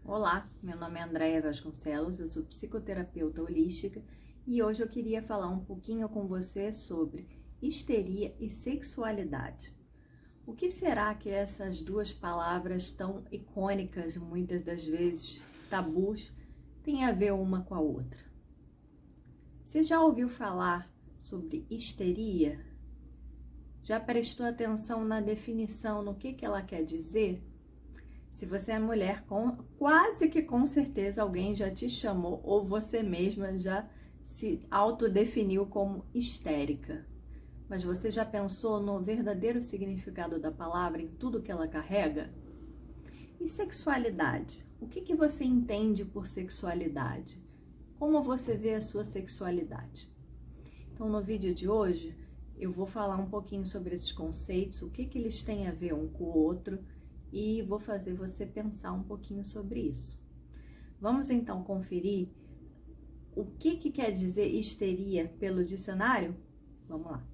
Olá, meu nome é Andréia Vasconcelos, eu sou psicoterapeuta holística e hoje eu queria falar um pouquinho com você sobre histeria e sexualidade. O que será que essas duas palavras tão icônicas, muitas das vezes tabus, têm a ver uma com a outra? Você já ouviu falar sobre histeria? Já prestou atenção na definição, no que ela quer dizer? Se você é mulher, quase que com certeza alguém já te chamou ou você mesma já se autodefiniu como histérica. Mas você já pensou no verdadeiro significado da palavra, em tudo que ela carrega? E sexualidade? O que você entende por sexualidade? Como você vê a sua sexualidade? Então, no vídeo de hoje, eu vou falar um pouquinho sobre esses conceitos, o que eles têm a ver um com o outro, e vou fazer você pensar um pouquinho sobre isso. Vamos então conferir o que quer dizer histeria pelo dicionário? Vamos lá.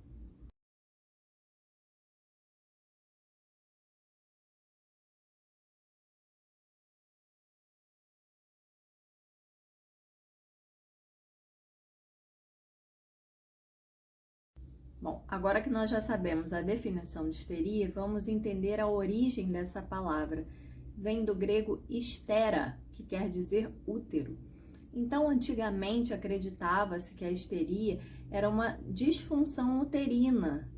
Bom, agora que nós já sabemos a definição de histeria, vamos entender a origem dessa palavra. Vem do grego histera, que quer dizer útero. Então, antigamente acreditava-se que a histeria era uma disfunção uterina.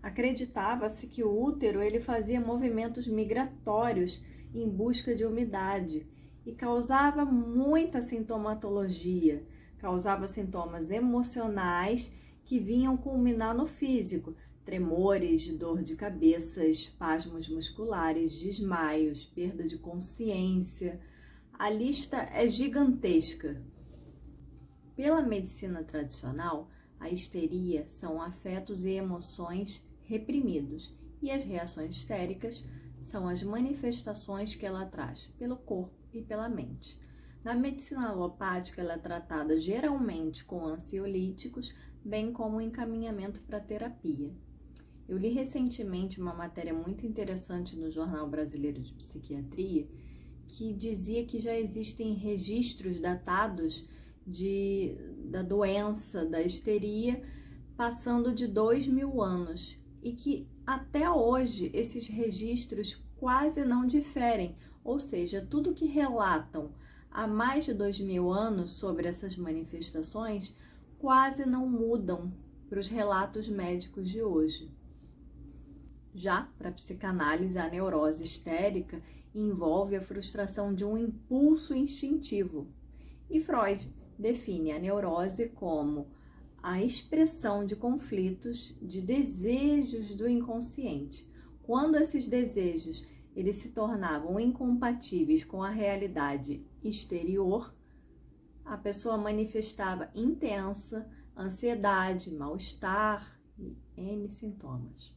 Acreditava-se que o útero ele fazia movimentos migratórios em busca de umidade e causava muita sintomatologia, causava sintomas emocionais que vinham culminar no físico, tremores, dor de cabeça, espasmos musculares, desmaios, perda de consciência. A lista é gigantesca. Pela medicina tradicional, a histeria são afetos e emoções reprimidos e as reações histéricas são as manifestações que ela traz pelo corpo e pela mente. Na medicina alopática, ela é tratada geralmente com ansiolíticos, bem como encaminhamento para terapia. Eu li recentemente uma matéria muito interessante no Jornal Brasileiro de Psiquiatria, que dizia que já existem registros datados da doença, da histeria, passando de 2.000 anos, e que até hoje esses registros quase não diferem, ou seja, tudo que relatam há mais de 2.000 anos sobre essas manifestações quase não mudam para os relatos médicos de hoje. Já para a psicanálise, a neurose histérica envolve a frustração de um impulso instintivo. E Freud define a neurose como a expressão de conflitos, de desejos do inconsciente. Quando esses desejos eles se tornavam incompatíveis com a realidade exterior, a pessoa manifestava intensa ansiedade, mal-estar e N sintomas.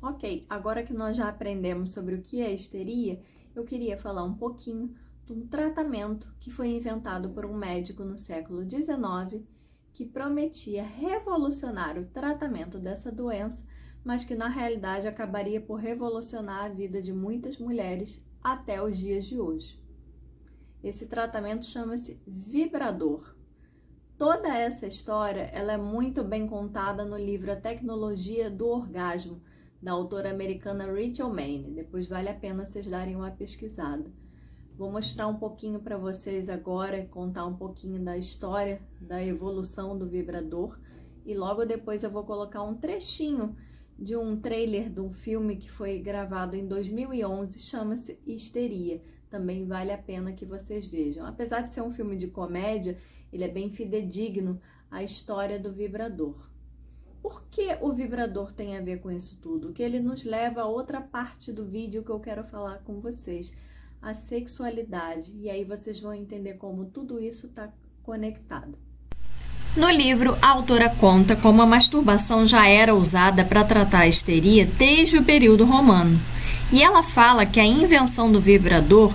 Ok, agora que nós já aprendemos sobre o que é histeria, eu queria falar um pouquinho de um tratamento que foi inventado por um médico no século XIX que prometia revolucionar o tratamento dessa doença, mas que na realidade acabaria por revolucionar a vida de muitas mulheres até os dias de hoje. Esse tratamento chama-se vibrador. Toda essa história ela é muito bem contada no livro A Tecnologia do Orgasmo, da autora americana Rachel Maine. Depois vale a pena vocês darem uma pesquisada. Vou mostrar um pouquinho para vocês agora, contar um pouquinho da história, da evolução do vibrador. E logo depois eu vou colocar um trechinho de um trailer de um filme que foi gravado em 2011, chama-se Histeria. Também vale a pena que vocês vejam. Apesar de ser um filme de comédia, ele é bem fidedigno à história do vibrador. Por que o vibrador tem a ver com isso tudo? Que ele nos leva a outra parte do vídeo que eu quero falar com vocês, a sexualidade. E aí vocês vão entender como tudo isso está conectado. No livro, a autora conta como a masturbação já era usada para tratar a histeria desde o período romano. E ela fala que a invenção do vibrador,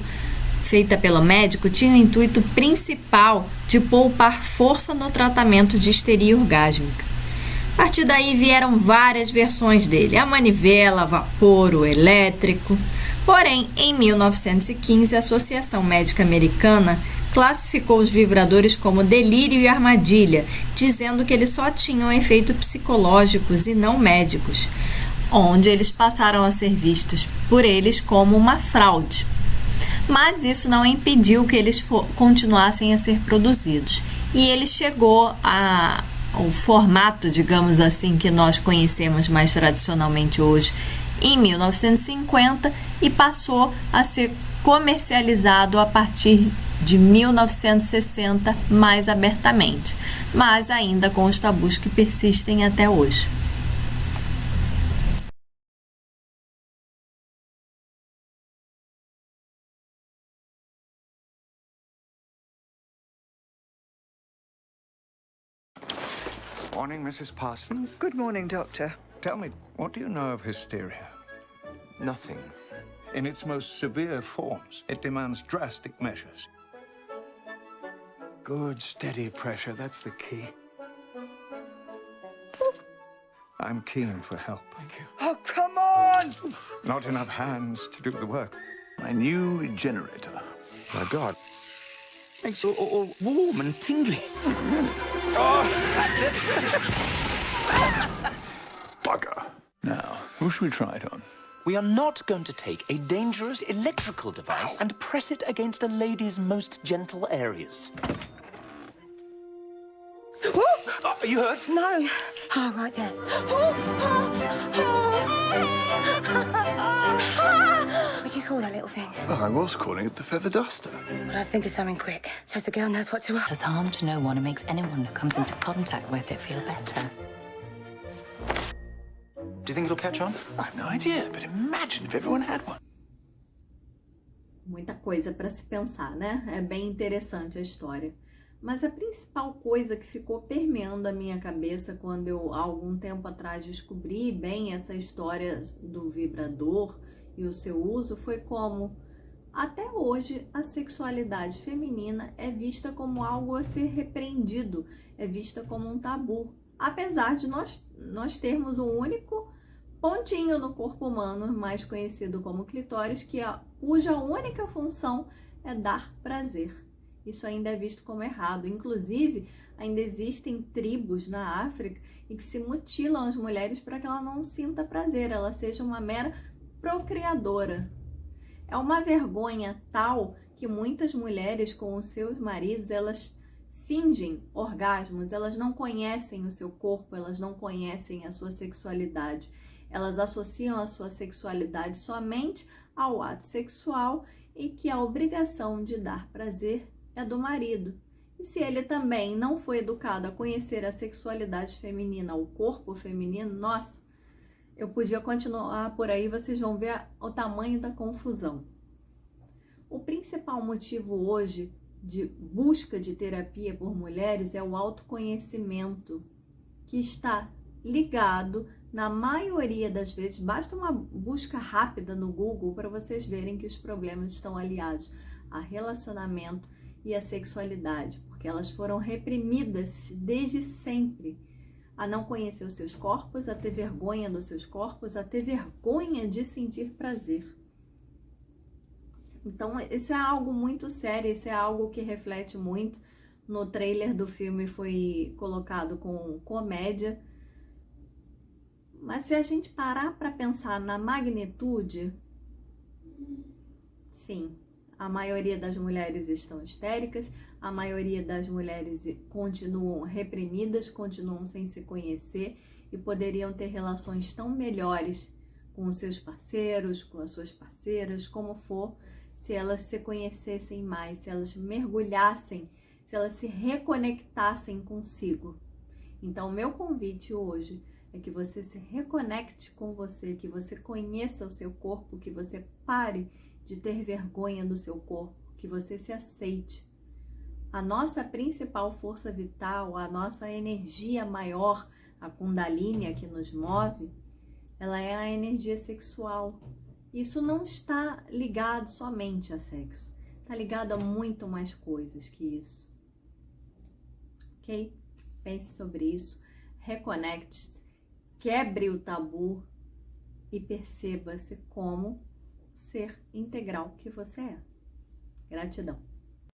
feita pelo médico, tinha o intuito principal de poupar força no tratamento de histeria orgásmica. A partir daí vieram várias versões dele, a manivela, a vapor, o elétrico. Porém, em 1915, a Associação Médica Americana classificou os vibradores como delírio e armadilha, dizendo que eles só tinham efeitos psicológicos e não médicos, onde eles passaram a ser vistos por eles como uma fraude. Mas isso não impediu que eles continuassem a ser produzidos. E ele chegou ao formato, digamos assim, que nós conhecemos mais tradicionalmente hoje, em 1950 e passou a ser comercializado a partir de 1960 mais abertamente, mas ainda com os tabus que persistem até hoje. Morning, Mrs. Parsons. Good morning, Doctor. Tell me, what do you know of hysteria? Nothing. In its most severe forms, it demands drastic measures. Good, steady pressure, that's the key. I'm keen for help. Thank you. Oh, come on! Not enough hands to do the work. My new generator. My God. Makes you all warm and tingly. Oh, that's it. Bugger. Now, who should we try it on? We are not going to take a dangerous electrical device and press it against a lady's most gentle areas. Are you hurt? No. Oh, right there. What do you call that little thing? Well, I was calling it the feather duster. Well, I think of something quick, so the girl knows what to... Does harm to no one and makes anyone who comes into contact with it feel better. Do you think it'll catch on? I have no idea, but imagine if everyone had one. Muita coisa para se pensar, né? É bem interessante a história. Mas a principal coisa que ficou permeando a minha cabeça quando eu, há algum tempo atrás, descobri bem essa história do vibrador e o seu uso foi como, até hoje, a sexualidade feminina é vista como algo a ser repreendido, é vista como um tabu. Apesar de nós termos um único pontinho no corpo humano, mais conhecido como clitóris, cuja única função é dar prazer. Isso ainda é visto como errado. Inclusive, ainda existem tribos na África em que se mutilam as mulheres para que ela não sinta prazer, ela seja uma mera procriadora. É uma vergonha tal que muitas mulheres com os seus maridos, elas fingem orgasmos, elas não conhecem o seu corpo, elas não conhecem a sua sexualidade. Elas associam a sua sexualidade somente ao ato sexual e que a obrigação de dar prazer é do marido. E se ele também não foi educado a conhecer a sexualidade feminina, o corpo feminino, nossa, eu podia continuar por aí, vocês vão ver o tamanho da confusão. O principal motivo hoje de busca de terapia por mulheres é o autoconhecimento, que está ligado, na maioria das vezes, basta uma busca rápida no Google para vocês verem que os problemas estão aliados a relacionamento e a sexualidade, porque elas foram reprimidas desde sempre a não conhecer os seus corpos, a ter vergonha dos seus corpos, a ter vergonha de sentir prazer. Então, isso é algo muito sério, isso é algo que reflete muito. No trailer do filme foi colocado com comédia, mas se a gente parar para pensar na magnitude, sim, a maioria das mulheres estão histéricas, a maioria das mulheres continuam reprimidas, continuam sem se conhecer e poderiam ter relações tão melhores com os seus parceiros, com as suas parceiras, como for, se elas se conhecessem mais, se elas mergulhassem, se elas se reconectassem consigo. Então, o meu convite hoje é que você se reconecte com você, que você conheça o seu corpo, que você pare de ter vergonha do seu corpo, que você se aceite. A nossa principal força vital, a nossa energia maior, a Kundalini que nos move, ela é a energia sexual. Isso não está ligado somente a sexo, está ligado a muito mais coisas que isso. Ok? Pense sobre isso, reconecte-se, quebre o tabu e perceba-se como o ser integral que você é. Gratidão.